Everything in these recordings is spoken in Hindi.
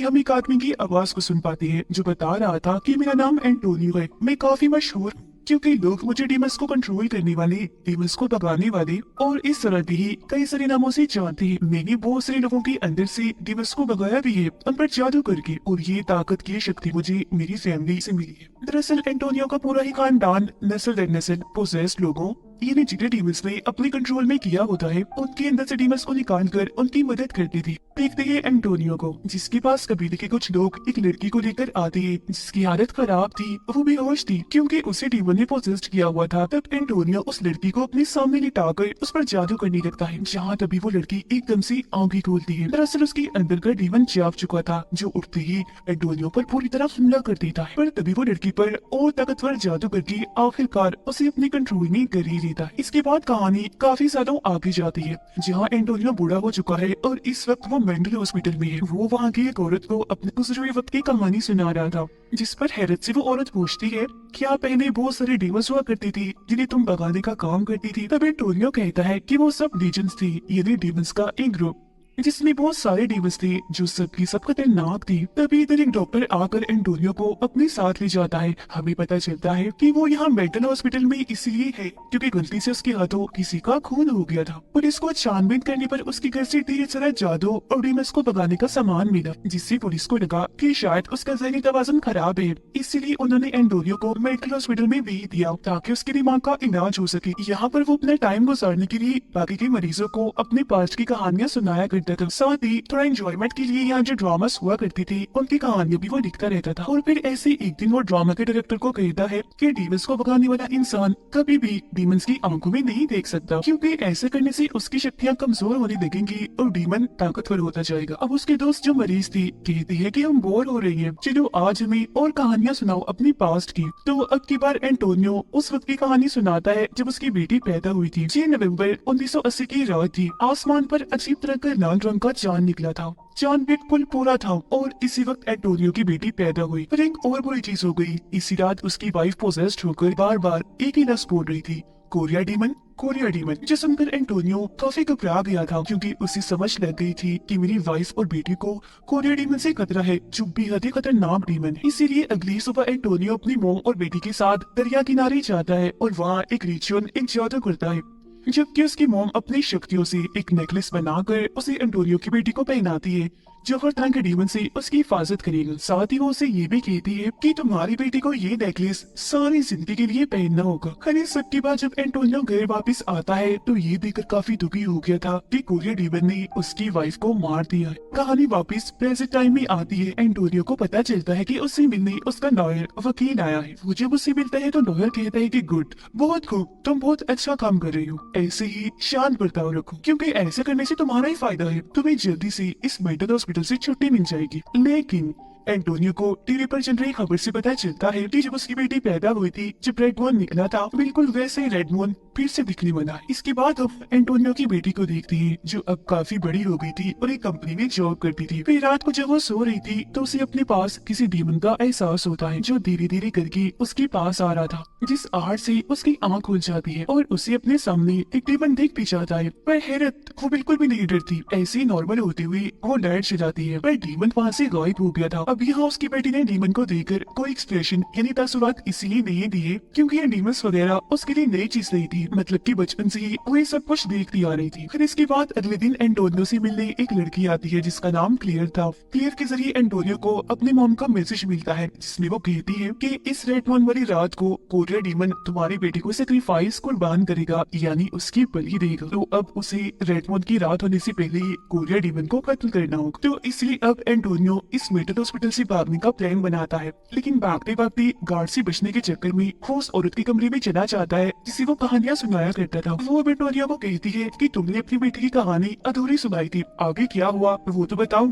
कि हम एक आदमी की आवाज को सुन पाते हैं जो बता रहा था कि मेरा नाम एंटोनियो है, मैं काफी मशहूर हूँ क्योंकि लोग मुझे डीमंस को कंट्रोल करने वाले, डीमंस को भगाने वाले और इस तरह के ही कई सारे नामों से जानते हैं। मैंने बहुत सारे लोगों के अंदर से डीमंस को भगाया भी है, उन पर जादू करके, और ये ताकत की शक्ति मुझे मेरी फैमिली से मिली है। दरअसल एंटोनियो का पूरा ही खानदान नस्ल दर नस्ल पोसेस्ड लोगों यानी जिन्हें डीमंस ने अपने कंट्रोल में किया होता है, उनके अंदर से डीमंस को निकाल कर उनकी मदद करती थी। देखते हैं एंटोनियो को, जिसके पास कबीले के कुछ लोग एक लड़की को लेकर आते हैं जिसकी हालत खराब थी, वो बेहोश थी क्योंकि उसे डीमन ने पोसेस्ड किया हुआ था। तब एंटोनियो उस लड़की को अपने सामने लिटाकर उस पर जादू करने लगता है, जहाँ तभी वो लड़की एकदम से आंखें खोलती है। दरअसल उसके अंदर का डीमन जाग चुका था जो उठते ही एंटोनियो पर पूरी तरह हमला कर देता है, पर तभी वो लड़की पर और ताकतवर जादू करके आखिरकार उसे अपने कंट्रोल में कर ही लेता है। इसके बाद कहानी काफी सालों आगे जाती है, जहाँ एंटोनियो बूढ़ा हो चुका है और इस वक्त वो मेंटल हॉस्पिटल में है। वो वहाँ की एक औरत को अपने गुजरे हुए वक्त की कहानी सुना रहा था, जिस पर हैरत से वो औरत पूछती है, क्या पहले बहुत सारे डीमंस हुआ करती थी जिन्हें तुम भगाने का काम करती थी? तब एंटोनियो कहता है कि वो सब लीजेंड्स थी, यानी डीमंस का एक ग्रुप जिसमें बहुत सारे डीमंस थे जो सबकी सब खतरनाक थी। तभी इधर एक डॉक्टर आकर एंटोनियो को अपने साथ ले जाता है। हमें पता चलता है कि वो यहाँ मेंटल हॉस्पिटल में इसलिए है क्योंकि गलती से उसके हाथों किसी का खून हो गया था। पुलिस को छानबीन करने पर उसके घर से ढेर सारा जादू और डीमंस को भगाने का सामान मिला, जिससे पुलिस को लगा कि शायद उसका ज़हनी तवाज़ुन खराब है। इसलिए उन्होंने एंटोनियो को मेंटल हॉस्पिटल में भेज दिया ताकि उसके दिमाग का इलाज हो सके। यहाँ पर वो अपना टाइम गुजारने के लिए बाकी के मरीजों को अपने पास्ट की कहानियां सुनाया करता था। साथ ही थोड़ा एंजॉयमेंट के लिए यहाँ जो ड्रामास हुआ करती थी उनकी कहानियां भी वो लिखता रहता था। और फिर ऐसे एक दिन वो ड्रामा के डायरेक्टर को कहता है कि डीमंस को भगाने वाला इंसान कभी भी डीमंस की आंखों में नहीं देख सकता, क्योंकि ऐसे करने से उसकी शक्तियां कमजोर होने लगेंगी और डीमन ताकतवर होता जाएगा। अब उसके दोस्त जो मरीज थी कहती है कि हम बोर हो रही हैं, चलो आज हमें और कहानियां सुनाओ अपनी पास्ट की। तो अब की बार एंटोनियो उस वक्त की कहानी सुनाता है जब उसकी बेटी पैदा हुई थी। 6 नवंबर 1980 की रात थी। आसमान पर अजीब तरह का लाल रंग का चांद निकला था। चांद बिल्कुल पूरा था और इसी वक्त एंटोनियो की बेटी पैदा हुई। पर एक और बुरी चीज हो गई। इसी रात उसकी वाइफ पोसेस्ड होकर बार बार एक ही लफ्ज बोल रही थी, कोरिया डीमन, कोरिया डीमन। जो सुनकर एंटोनियो काफी घबरा गया था क्योंकि उसे समझ लग गई थी कि मेरी वाइफ और बेटी को कोरिया डीमन से खतरा है, जो बेहद ही खतरनाक डीमन है। इसीलिए अगली सुबह एंटोनियो अपनी मोम और बेटी के साथ दरिया किनारे जाता है और वहाँ एक रिचुअल, एक जादू करता है, जबकि उसकी मोम अपनी शक्तियों से एक नेकलेस बनाकर उसे एंटोनियो की बेटी को पहनाती है जो हर तरह के डीमन से उसकी हिफाजत करेगा। साथ ही वो उसे ये भी कहती है कि तुम्हारी बेटी को ये नेकलेस सारी जिंदगी के लिए पहनना होगा। खैर सबके बाद जब एंटोनियो घर वापस आता है तो ये देखकर काफी दुखी हो गया था कि कोरिया डीमन ने उसकी वाइफ को मार दिया है। कहानी वापस प्रेजेंट टाइम में आती है। एंटोनियो को पता चलता है कि उससे मिलने उसका लॉयर वकील आया है। वो जब उससे मिलता है तो लॉयर कहता है कि गुड, बहुत खूब, तुम बहुत अच्छा काम कर रही हो, ऐसे ही शांत बर्ताव रखो क्योंकि ऐसे करने से तुम्हारा ही फायदा है, तुम्हें जल्दी से इस मेंटल हॉस्पिटल से छुट्टी मिल जाएगी। लेकिन एंटोनियो को टीवी पर चल रही खबर से पता चलता है कि जब उसकी बेटी पैदा हुई थी, जब रेड मून निकला था, बिल्कुल वैसे ही रेड मून फिर से दिखने वाला है। इसके बाद अब एंटोनियो की बेटी को देखती है जो अब काफी बड़ी हो गई थी और एक कंपनी में जॉब करती थी। फिर रात को जब वो सो रही थी तो उसे अपने पास किसी डीमन का एहसास होता है जो धीरे धीरे करके उसके पास आ रहा था, जिस आहट से उसकी आंख खुल जाती है और उसे अपने सामने एक डीमन देख भी जाता है। पर हैरत, वो बिल्कुल भी नहीं डरती, ऐसे ही नॉर्मल होते हुए वो लाइट से जाती है। पर डीमन वहाँ से गायब हो गया था। अब यहाँ उसकी बेटी ने डीमन को देखकर कोई एक्सप्रेशन यानी तासुरात इसलिए नहीं दिए क्योंकि ये डीमंस वगैरह उसके लिए नई चीज नहीं थी, मतलब कि बचपन से ही वो ये सब कुछ देखती आ रही थी। फिर इसके बाद अगले दिन एंटोनियो से मिलने एक लड़की आती है जिसका नाम क्लियर था। क्लियर के जरिए एंटोनियो को अपने मॉम का मैसेज मिलता है जिसमें वो कहती है कि इस रेड मून वाली रात को कोरिया डीमन तुम्हारी बेटी को सेक्रीफाइस कुर्बान करेगा, यानी उसकी बलि देगा। तो अब उसे रेड मून की रात होने से पहले ही कोरिया डीमन को कत्ल करना होगा। तो इसलिए अब एंटोनियो इस मेंटल हॉस्पिटल से भागने का प्लान बनाता है, लेकिन भागते भागते गार्ड से बचने के चक्कर में वो उस औरत के कमरे में चला जाता है जिसे वो कहानियां सुनाया करता था। वो एंटोनियो को कहती है कि तुमने अपनी बेटी की कहानी अधूरी सुनाई थी, आगे क्या हुआ वो तो बताओ।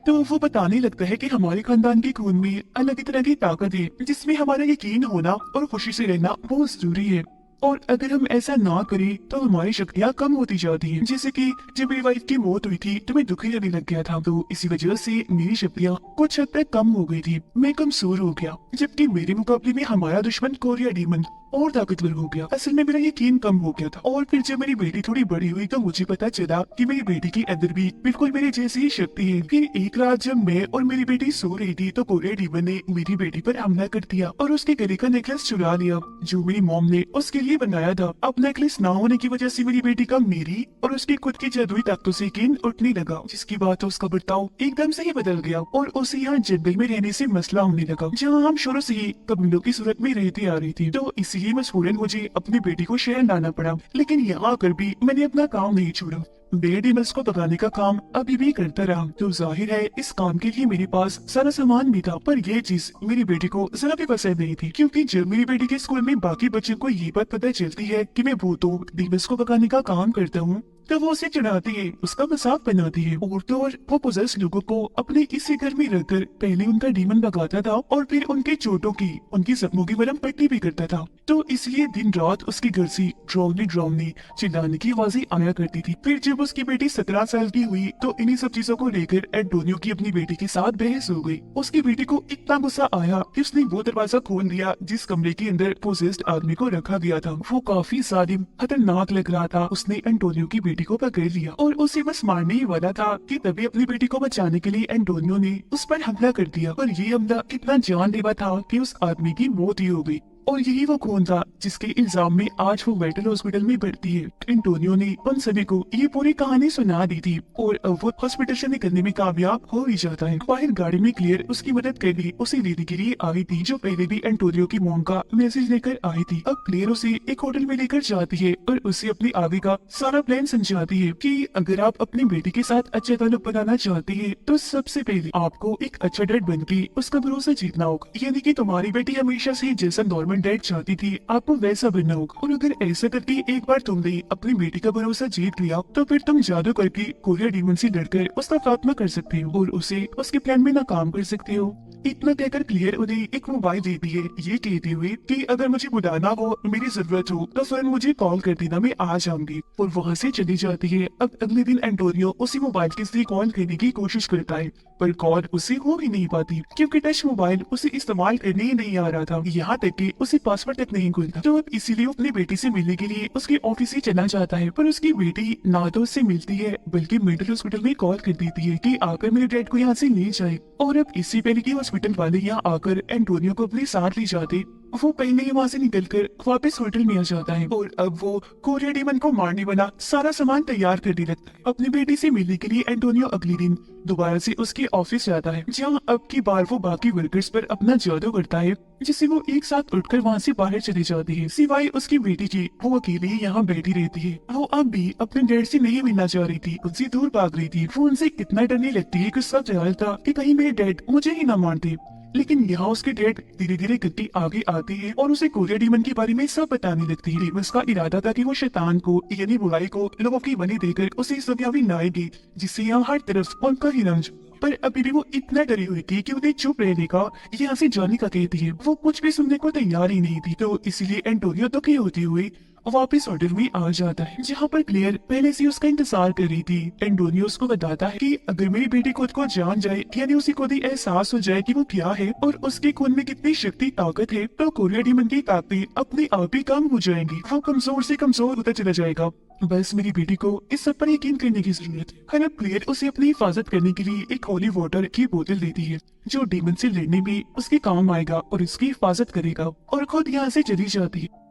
तो वो बताने लगता है कि हमारे खानदान के खून में अलग ही तरह की ताकत है जिसमें हमारा यकीन होना और खुशी से रहना बहुत जरूरी है, और अगर हम ऐसा ना करें तो हमारी शक्तियाँ कम होती जाती हैं। जैसे कि जब मेरी वाइफ की मौत हुई थी तो मैं दुखी रहने लग गया था, तो इसी वजह से मेरी शक्तियाँ कुछ हद तक कम हो गई थी, मैं कमजोर हो गया। जबकि मेरे मुकाबले में हमारा दुश्मन कोरिया डीमन और ताकतवर हो गया। असल में मेरा यकीन कम हो गया था। और फिर जब मेरी बेटी थोड़ी बड़ी हुई तो मुझे पता चला कि मेरी बेटी के अंदर भी बिल्कुल मेरे जैसी ही शक्ति है। फिर एक रात जब मैं और मेरी बेटी सो रही थी तो कोरिया डीमन ने मेरी बेटी पर हमला कर दिया और उसके गले का नेकलेस चुरा लिया जो मेरी मॉम ने उसके लिए बनाया था। अब नेकलेस ना होने की वजह से मेरी बेटी का मेरी और उसकी खुद की जादुई ताकतों से यकीन उठने लगा, जिसकी बात उसका बर्ताव एकदम से ही बदल गया और उसे यहाँ जंगल में रहने से मसला होने लगा जहाँ हम शुरू से ही कबीलों की सूरत में रहती आ रही थी। तो इसीलिए मजबूरन मुझे अपनी बेटी को शहर लाना पड़ा, लेकिन यहाँ आकर भी मैंने अपना काम नहीं छोड़ा। डेमल्स को भगाने का काम अभी भी करता रहा। तो जाहिर है इस काम के लिए मेरे पास सारा सामान भी था, पर ये चीज मेरी बेटी को जरा भी पसंद नहीं थी, क्योंकि जब मेरी बेटी के स्कूल में बाकी बच्चों को ये बात पता चलती है कि मैं भूतों डेमल्स को भगाने का काम करता हूँ तो वो उसे चढ़ाती है, उसका मजाक बनाती है और तो और वो पोजेस लोगों को अपने इसी घर में रखकर पहले उनका डीमन भगाता था और फिर उनके चोटों की, उनकी जख्मों की मरहम पट्टी भी करता था। तो इसलिए दिन रात उसके घर से ड्रोमनी ड्रोमनी चिल्लाने की आवाजें आया करती थी। फिर जब उसकी बेटी 17 साल की हुई तो इन्हीं सब चीजों को लेकर एंटोनियो की अपनी बेटी के साथ बहस हो गई। उसकी बेटी को इतना गुस्सा आया कि उसने वो दरवाजा खोल दिया जिस कमरे के अंदर पोजेस्ड आदमी को रखा गया था। वो काफी जालिम खतरनाक लग रहा था। उसने एंटोनियो की बेटी को पकड़ लिया और उसे बस मारने ही वाला था कि तभी अपनी बेटी को बचाने के लिए एंटोनियो ने उस पर हमला कर दिया। और ये हमला इतना जानलेवा था कि उस आदमी की मौत ही हो गई। और यही वो खून था जिसके इल्जाम में आज वो मेंटल हॉस्पिटल में भर्ती है। एंटोनियो ने उन सभी को ये पूरी कहानी सुना दी थी और अब वो हॉस्पिटल से निकलने में कामयाब हो ही जाता है। बाहर गाड़ी में क्लियर उसकी मदद करने उसे लेने के लिए आई थी, जो पहले भी एंटोनियो की मॉम का मैसेज लेकर आई थी। अब क्लियर उसे एक होटल में लेकर जाती है और उसे अपनी आगे का सारा प्लान समझाती है कि अगर आप अपनी बेटी के साथ अच्छा ताल्लुक बनाना चाहते हैं तो सबसे पहले आपको एक अच्छा डैड बन के उसका भरोसा जीतना होगा। यानी कि तुम्हारी बेटी हमेशा से जैसा नॉर्मल डैड चाहती थी आपको वैसा बनना होगा। और अगर ऐसा करके एक बार तुमने अपनी बेटी का भरोसा जीत लिया तो फिर तुम जादू करके कोरिया डीमन से लड़कर उसका खात्मा कर सकते हो और उसे उसके प्लान में नाकाम कर सकते हो। इतना कहकर क्लियर उन्हें एक मोबाइल देती है, ये कहते हुए कि अगर मुझे बुलाना हो, मेरी जरूरत हो तो फिर मुझे कॉल कर देना, मैं आ जाऊंगी। और वहाँ से चली जाती है। अब अगले दिन एंटोनियो उसी मोबाइल के जरिए कॉल करने की कोशिश करता है, पर कॉल उसे हो ही नहीं पाती क्योंकि टच मोबाइल उसे इस्तेमाल करने ही नहीं आ रहा था। यहाँ तक कि उसे पासवर्ड तक नहीं खुलता। तो अब इसीलिए अपनी बेटी से मिलने के लिए उसके ऑफिस ही चला जाता है, पर उसकी बेटी ना तो उससे मिलती है बल्कि मेंटल हॉस्पिटल में कॉल कर देती है कि आकर मेरे डैड को यहाँ से ले जाए। और अब इससे पहले कि हॉस्पिटल वाले यहाँ आकर एंटोनियो को अपने साथ ले जाते, वो पहले ही वहाँ से निकलकर वापस होटल में आ जाता है और अब वो कोरिया डीमन को मारने वाला सारा सामान तैयार करने लगता है। अपनी बेटी से मिलने के लिए एंटोनियो अगले दिन दोबारा से उसके ऑफिस जाता है, जहाँ अब की बार वो बाकी वर्कर्स पर अपना जादू करता है, जिससे वो एक साथ उठकर वहाँ से बाहर चली जाती है। सिवाय उसकी बेटी की, वो अकेले ही यहाँ बैठी रहती है। वो अब भी अपने डैड से नहीं मिलना चाह रही थी, उनसे दूर भाग रही थी। वो उनसे इतना डरने लगती है कि सब ख्याल था कि कहीं मेरे डैड मुझे ही ना मार दे। लेकिन यहाँ उसके डैड धीरे धीरे करके आगे आते हैं और उसे कोरिया डीमन के बारे में सब बताने लगती है। उसका इरादा था कि वो शैतान को यानी बुराई को लोगों की बनी देकर उसे सब्यावी लाएगी, जिससे यहाँ हर तरफ उनका ही रंज। पर अभी भी वो इतना डरी हुई थी कि उन्हें चुप रहने का, यहाँ से जाने का कहती है। वो कुछ भी सुनने को तैयार ही नहीं थी। तो इसीलिए एंटोनियो दुखी होते हुए वापस होटल में आ जाता है, जहाँ पर क्लियर पहले से उसका इंतजार कर रही थी। एंटोनियो उसको बताता है कि अगर मेरी बेटी खुद को जान जाए, यानी उसे खुद ही एहसास हो जाए कि वो क्या है और उसके खून में कितनी शक्ति ताकत है, तो कोरिया डीमन की ताकतें अपने आप ही कम हो जाएंगी। वो कमजोर से कमजोर होता चला जाएगा। बस मेरी बेटी को इस सब पर यकीन करने की जरूरत है। खैर क्लियर उसे अपनी हिफाजत करने के लिए एक होली वाटर की बोतल देती है, जो डीमन से लड़ने में उसके काम आएगा और उसकी हिफाजत करेगा, और खुद यहाँ से चली जाती है।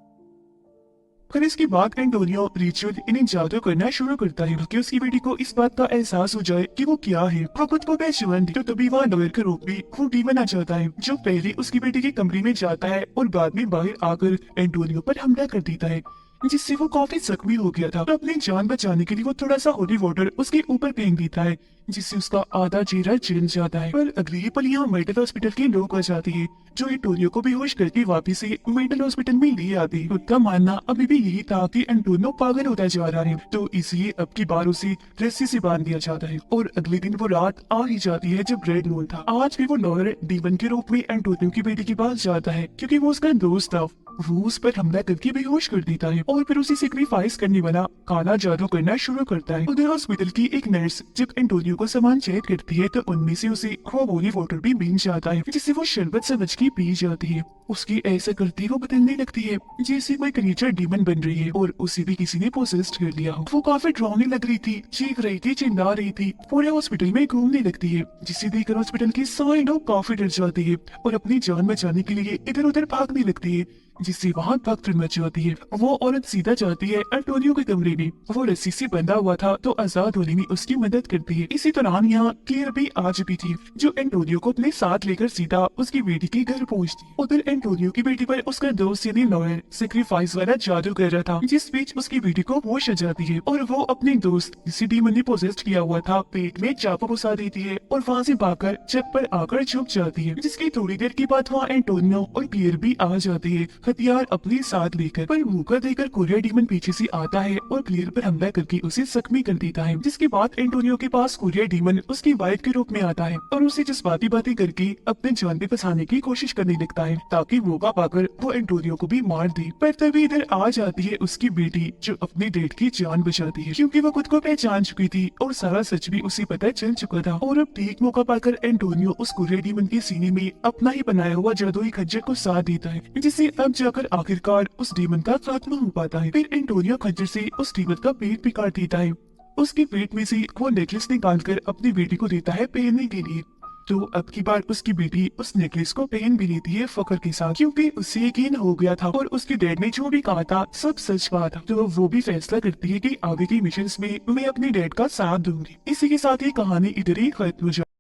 फिर इसके बाद एंटोनियो रिचुअल इन्हें जादू करना शुरू करता है कि उसकी बेटी को इस बात का एहसास हो जाए कि वो क्या है। वो खुद को पहचान दे। तो तभी वहाँ लॉयर के रूप में वो डीमन आ जाता है, जो पहले उसकी बेटी के कमरे में जाता है और बाद में बाहर आकर एंटोनियो पर हमला कर देता है, जिससे वो काफी जख्मी हो गया था। तो अपनी जान बचाने के लिए वो थोड़ा सा होली वाटर उसके ऊपर फेंक देता है, जिससे उसका आधा चेहरा जल जाता है। पर अगले ही पल यहाँ मेंटल हॉस्पिटल के लोग आ जाते हैं, जो एंटोनियो को बेहोश करके वापस से मेंटल हॉस्पिटल में ले आते हैं। उसका मानना अभी भी यही था कि एंटोनियो पागल होता जा रहा है, तो इसलिए अब की बार उसे रस्सी से बांध दिया जाता है। और अगले दिन वो रात आ ही जाती है जब रेड मून था। आज भी वो लॉयर डीमन के रूप में एंटोनियो की बेटी के पास जाता है, क्योंकि वो उसका दोस्त था। वो उस पर हमला करके बेहोश कर देता है और फिर उसे सेक्रीफाइस करने वाला काला जादू करना शुरू करता है। उधर हॉस्पिटल की एक नर्स जब एंटोनियो को सामान चेक करती है तो उनमें से उसे होली वाटर भी मिल जाता है, जिससे वो शरबत समझ के पी जाती है। उसकी ऐसा करती वो बदलने लगती है जैसे कोई क्रिएचर डीमन बन रही है और उसे भी किसी ने पोसेस्ड कर लिया हो। वो काफी डरावनी लग रही थी, चीख रही थी, चिल्ला रही थी, पूरे हॉस्पिटल में घूमने लगती है, जिसे देखकर हॉस्पिटल की सारे लोग काफी डर जाते हैं और अपनी जान बचाने के लिए इधर उधर भागने लगती है, जिससे वहाँ भगदड़ मच जाती है। वो औरत सीधा जाती है एंटोनियो के कमरे में। वो रस्सी से बंधा हुआ था तो आजाद होने में उसकी मदद करती है। इसी दौरान यहाँ क्लियर भी आ चुकी थी, जो एंटोनियो को अपने साथ लेकर सीधा उसकी बेटी के घर पहुँचती है। उधर एंटोनियो की बेटी पर उसका दोस्त यानी लॉयर सेक्रीफाइस वाला जादू कर रहा था, जिस बीच उसकी बेटी को होश आ जाती है और वो अपने दोस्त जिसे डीमन ने पोजेस्ट किया हुआ था पेट में चाकू घुसा देती है और वहाँ से भागकर छत पर आकर छुप जाती है। जिसकी थोड़ी देर के बाद वहाँ एंटोनियो और क्लियर भी आ जाती है, हथियार अपने साथ लेकर। पर मौका देकर कोरिया डीमन पीछे से आता है और क्लियर पर हमला करके उसे जख्मी कर देता है। जिसके बाद एंटोनियो के पास कोरिया डीमन उसकी वाइफ के रूप में आता है और उसे जज्बाती बातें करके अपने जान पे फंसाने की कोशिश करने लगता है ताकि मौका पाकर वो एंटोनियो को भी मार दे। पर तभी इधर आ जाती है उसकी बेटी, जो अपने डेट की जान बचाती है, क्योंकि वो खुद को पहचान चुकी थी और सारा सच भी उसे पता चल चुका था। और अब ठीक मौका पाकर एंटोनियो उस कोरिया डीमन के सीने में अपना ही बनाया हुआ जादुई खंजर को साध देता है, जिससे अब जाकर आखिरकार उस डीमन का खात्मा हो पाता है। फिर एंटोनियो खंजर से उस डीमन का पेट भी काट देता है। उसके पेट में से वो नेकलेस निकालकर अपनी बेटी को देता है पहनने के लिए। तो अब की बार उसकी बेटी उस नेकलेस को पहन भी लेती है फखर के साथ, क्योंकि उसे यकीन हो गया था और उसके डैड ने जो भी कहा था सब सच कहा था। तो वो भी फैसला करती है कि आगे की मिशंस में मैं अपने डैड का साथ दूंगी। इसी के साथ ये कहानी इधर ही खत्म हो जाती है।